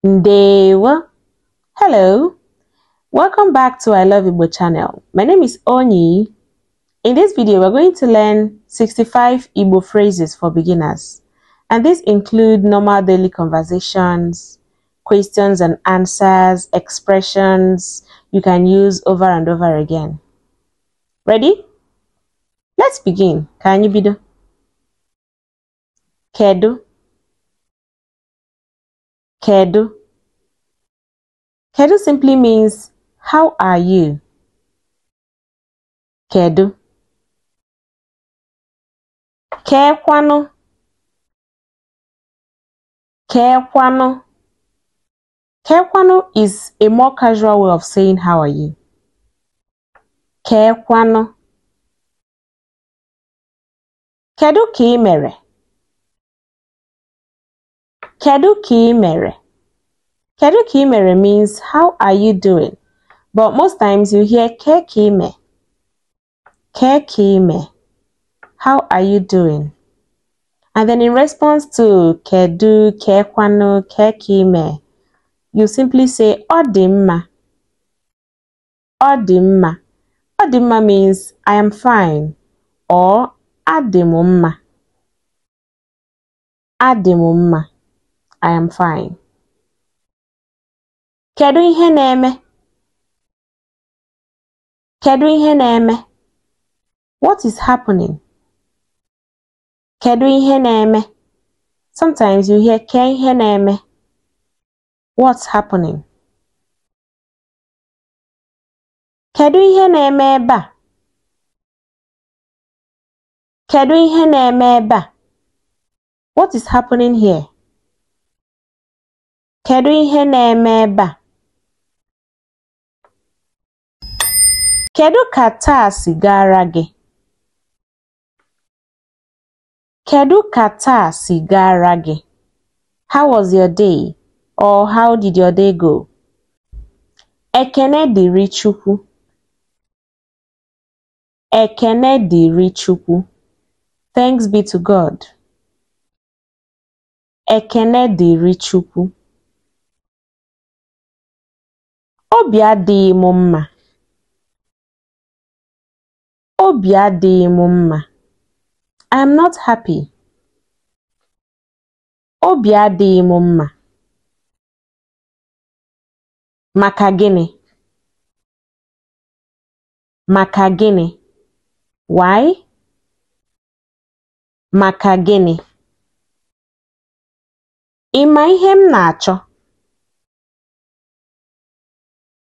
Ndewo. Hello. Welcome back to I Love Igbo channel. My name is Onyi. In this video, we're going to learn 65 Igbo phrases for beginners. And these include normal daily conversations, questions and answers, expressions you can use over and over again. Ready? Let's begin. Can you bido? Kedu. Kedu. Kedu simply means, how are you? Kedu. Kekwanu. Kekwanu. Kekwanu is a more casual way of saying how are you. Kekwanu. Kedu ka ị mere? Kedu ka ị mere? Kedu ka ị mere means, how are you doing? But most times you hear ke ka ị me. Ke ka ị me. How are you doing? And then in response to kedu, kekwanu, ke ka ị me, you simply say ọ dị mma. Ọ dị mma. Ọ dị mma means I am fine or adị m mma. Adị m mma. I am fine. Kedu ihe na-eme? Kedu ihe na-eme? What is happening? Kedu ihe na-eme? Sometimes you hear ke ihe na-eme. What's happening? Kedu ihe na-eme ebe a? Kedu ihe na-eme ebe a? What is happening here? Kedu ihe na-eme ebe a? Kedu ka taa si gara gị? Kedu ka taa si gara gị? How was your day? Or how did your day go? Ekene dịrị Chukwu. Ekene dịrị Chukwu. Thanks be to God. Ekene dịrị Chukwu. Obi adịghị m mma. Obi adịghị m mma. I am not happy. Obi adịghị m mma. Maka gịnị? Maka gịnị? Why? Maka gịnị? Ị ma ihe m na-achọ?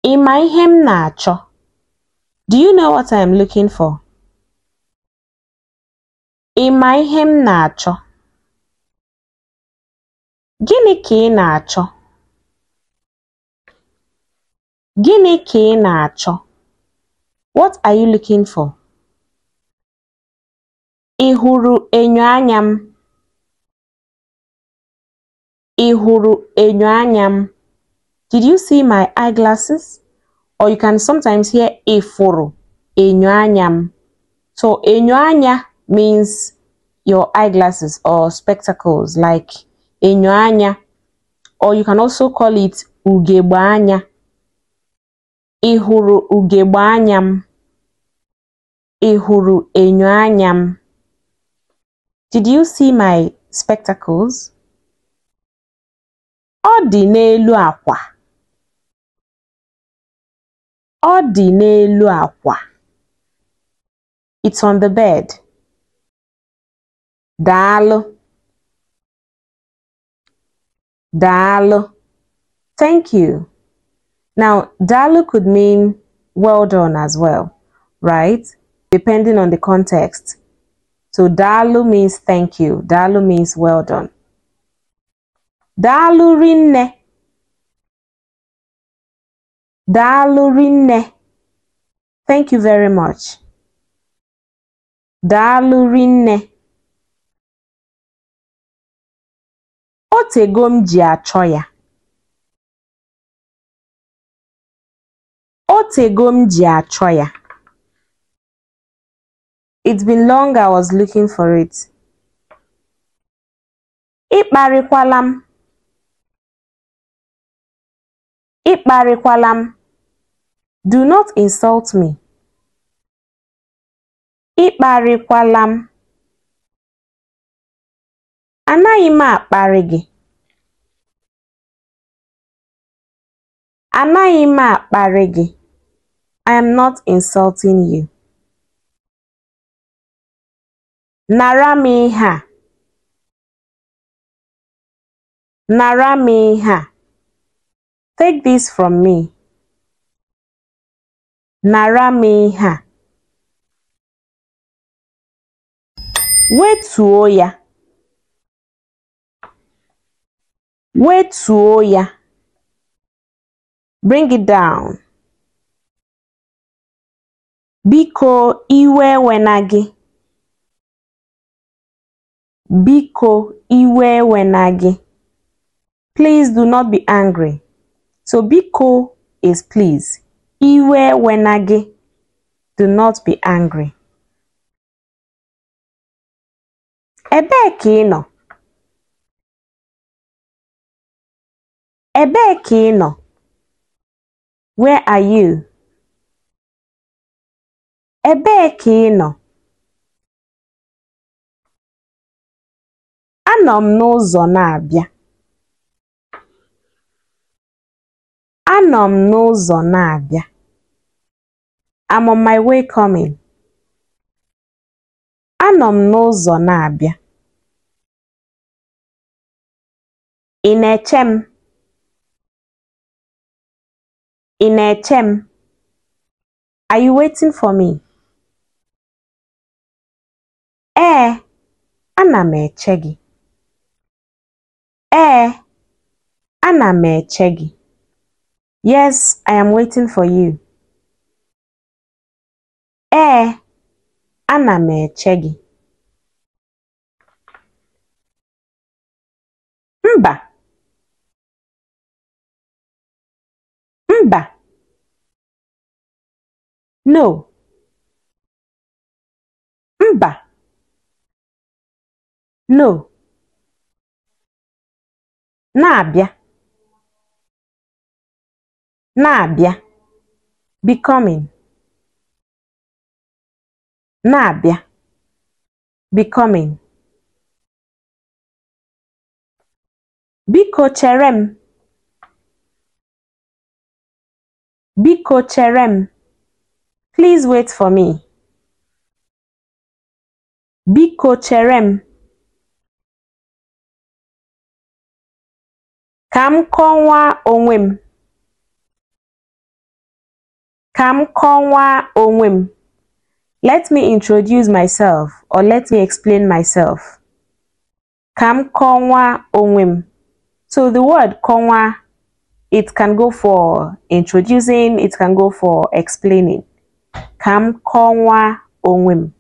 Ị ma ihe m na-achọ? Do you know what I am looking for? Ị ma ihe m na-achọ? Gịnị ka ị na-achọ? Gịnị ka ị na-achọ? What are you looking for? Ị hụrụ enyo anya m? Ị hụrụ enyo anya m? Did you see my eyeglasses? Or you can sometimes hear ị fụrụ enyo anya m. So enyo anya means your eyeglasses or spectacles, like enyo anya, or you can also call it ugegbe anya. Ị hụrụ ugegbe anya m? Ị hụrụ enyo anya m? Did you see my spectacles? Ọ dị n'elu akwa. Ọ dị n'elu akwa. It's on the bed. Daalụ. Daalụ. Thank you. Now, daalụ could mean well done as well, right? Depending on the context. So daalụ means thank you. Daalụ means well done. Daalụ rinne. Daalụ rinne. Thank you very much. Daalụ rinne. Otego m ji achọ ya. Otego m ji achọ ya. It's been long I was looking for it. Ịkparịkwala m. Ịkparịkwala m. Do not insult me. Ịkparịkwala m. Anaghị m akparị gị. Anaghị m akparị gị. I am not insulting you. Nara m ihe a. Nara m ihe a. Take this from me. Nara m ihe a. Wetuo ya. Wetuo ya. Bring it down. Biko iwe wena gị. Biko iwe wena gị. Please do not be angry. So biko is please. Iwe wena gị. Do not be angry. Ebee ka ị nọ? Ebee ka ị nọ? Where are you? Ebee ka ị nọ? Anọ m n'ụzọ na-abịa. Anọ m n'ụzọ na-abịa. I'm on my way coming. Anọ m n'ụzọ na-abịa. Ị na-eche m? Ị na-eche m? Are you waiting for me? Ee, ana m eche gị. Ee, ana m eche gị. Yes, I am waiting for you. Ee, ana m eche gị. Mba. Mba. No. Mba. No. Na-abịa. Na-abịa. Becoming. Na-abịa. Becoming. Biko chere m. Biko chere m. Please wait for me. Biko chere m. Ka m kọwaa onwe m. Ka m kọwaa onwe m. Let me introduce myself or let me explain myself. Ka m kọwaa onwe m. So the word kọwaa, it can go for introducing, it can go for explaining. Ka m kọwaa onwe m.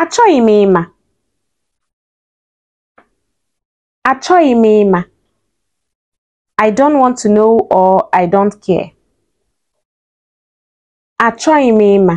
Achọghị m ịma. Achọghị m ịma. I don't want to know or I don't care. Achọghị m ịma.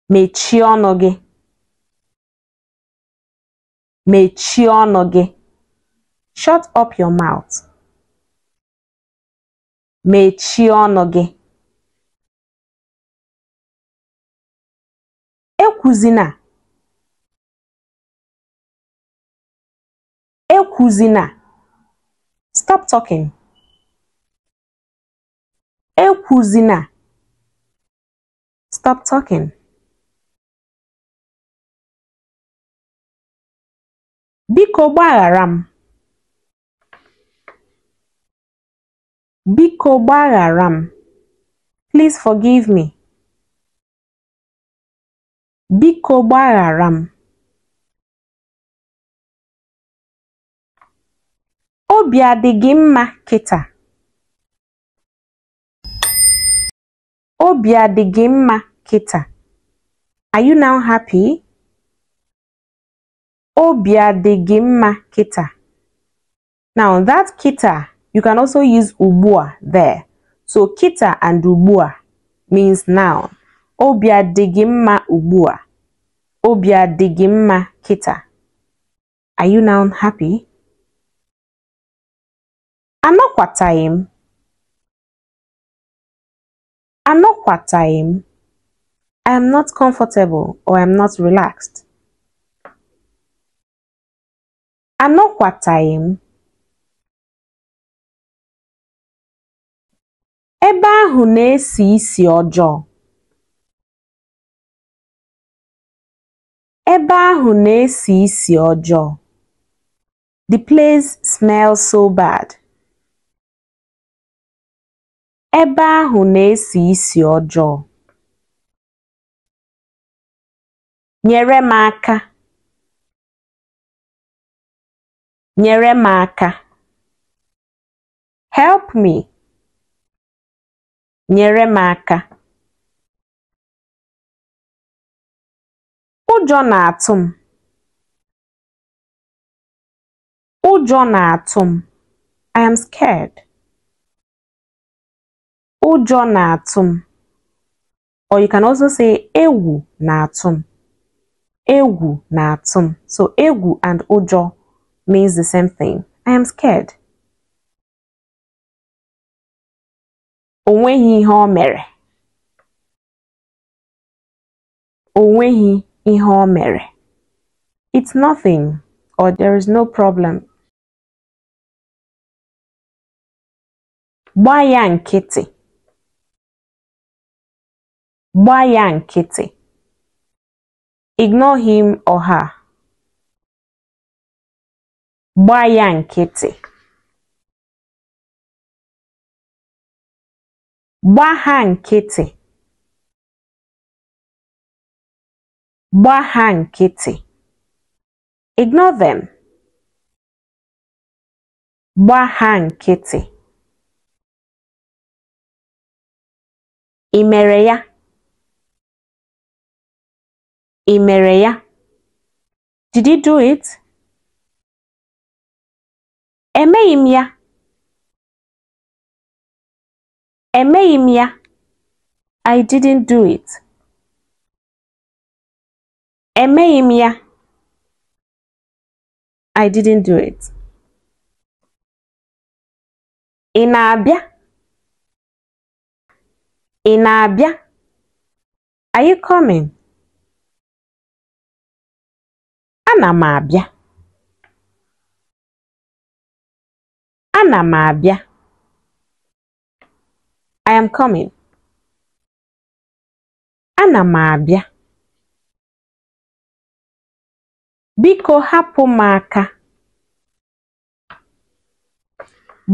Mechie ọnụ gị. Mechie ọnụ gị. Shut up your mouth. Mechie ọnụ gị. Ekwuzina. Ekwuzina. Stop talking. Ekwuzina. Stop talking. Biko gbaghara m. Biko gbaghara m. Please forgive me. Biko gbaghara m. Obi adị gị mma kịta. Obi adị gị mma kịta. Are you now happy? Obi adị gị mma kịta. Now that kịta, you can also use ugbua there. So kịta and ugbua means noun. Obi adị gị mma ugbua. Obi adị gị mma kịta. Are you now happy? Anọkwataghị m. Anọkwataghị m. I am not comfortable or I am not relaxed. Anọkwataghị m. Ebe ahụ na-esi isi ọjọọ. Ebe ahụ na-esi isi ọjọọ. The place smells so bad. Ebe ahụ na-esi isi ọjọọ. Nyere m aka. Nyere m aka. Help me. Nyere m aka. Ụjọ na-atụ m. Ụjọ na-atụ m. I am scared. Ụjọ na-atụ m. Or you can also say egwu na-atụ m. Egwu na-atụ m. So egwu and ụjọ means the same thing. I am scared. O nweghị ihe o mere. O nweghị ihe o mere. It's nothing or there is no problem. Gbaa ya nkịtị. Gbaa ya nkịtị. Ignore him or her. Gbaa ya nkịtị. Gbaa ha nkịtị. Gbaa ha nkịtị. Ignore them. Gbaa ha nkịtị. Ị mere ya? Ị mere ya? Did you do it? Emeghị m ya. Emeghị m ya. I didn't do it. Emeghị m ya. I didn't do it. Ị na-abịa? Ị na-abịa? Are you coming? Ana m abịa. Ana m abịa. I am coming. Ana m abịa. Biko hapụ m aka.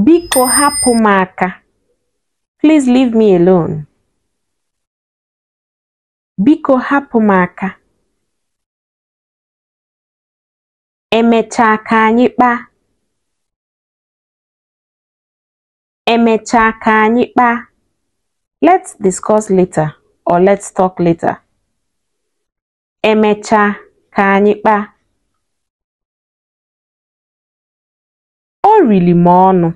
Biko hapụ m aka. Please leave me alone. Biko hapụ m aka. Emechaa ka anyị kpaa. Emechaa ka anyị kpaa. Let's discuss later or let's talk later. Emechaa ka anyị kpaa. O riri m ọnụ.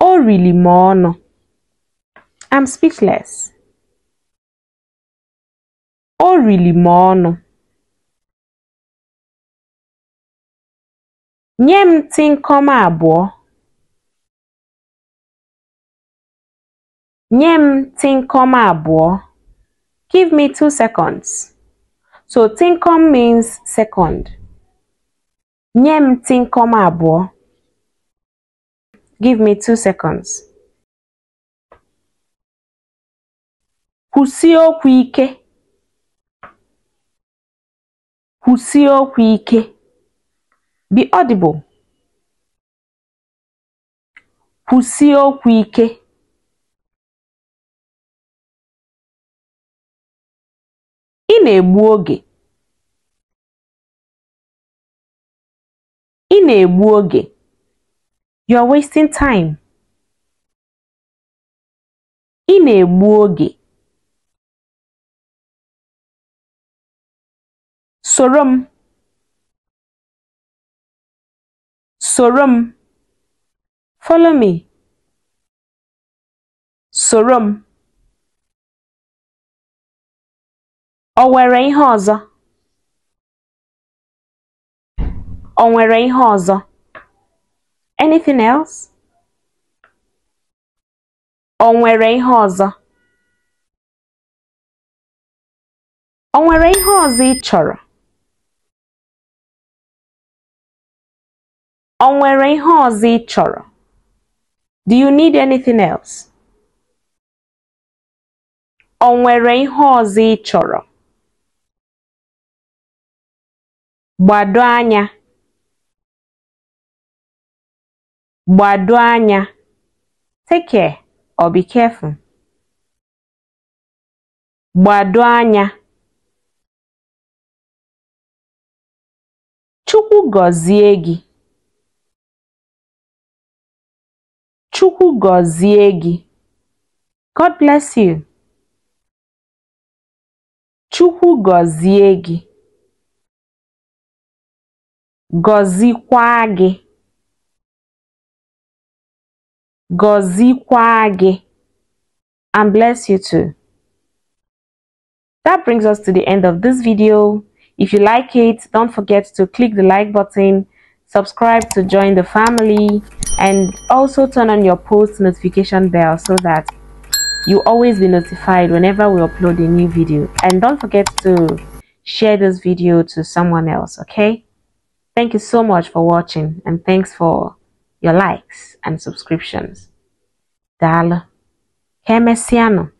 O riri m ọnụ. I'm speechless. O riri m ọnụ. Nye m tịnkọm abụọ. Nye m tịnkọm abụọ. Give me 2 seconds. So tịnkọm means second. Nye m tịnkọm abụọ. Give me 2 seconds. Kwụsie okwu ike. Kwụsie okwu ike. Be audible. Kwụsie okwu ike. Ị na-egbu oge. Ị na-egbu oge. You are wasting time. Ị na-egbu oge. Soro m. Soro m. Follow me. Soro m. O nwere ihe ọzọ? O nwere ihe ọzọ? Anything else? O nwere ihe ọzọ? O nwere ihe ọzọ ị chọrọ? O nwere ihe ọzọ ị chọrọ? Do you need anything else? O nwere ihe ọzọ ị chọrọ? Gbado anya. Gbado anya. Take care or be careful. Gbado anya. Chukwu gọzie gị. Chukwu gọzie gị. God bless you. Chukwu gọzie gị. Gọzikwa gị. Gọzikwa gị. And bless you too. That brings us to the end of this video. If you like it, don't forget to click the like button, subscribe to join the family, and also turn on your post notification bell so that you always be notified whenever we upload a new video. And don't forget to share this video to someone else, okay? Thank you so much for watching, and thanks for your likes and subscriptions. Dale. Kemesiano.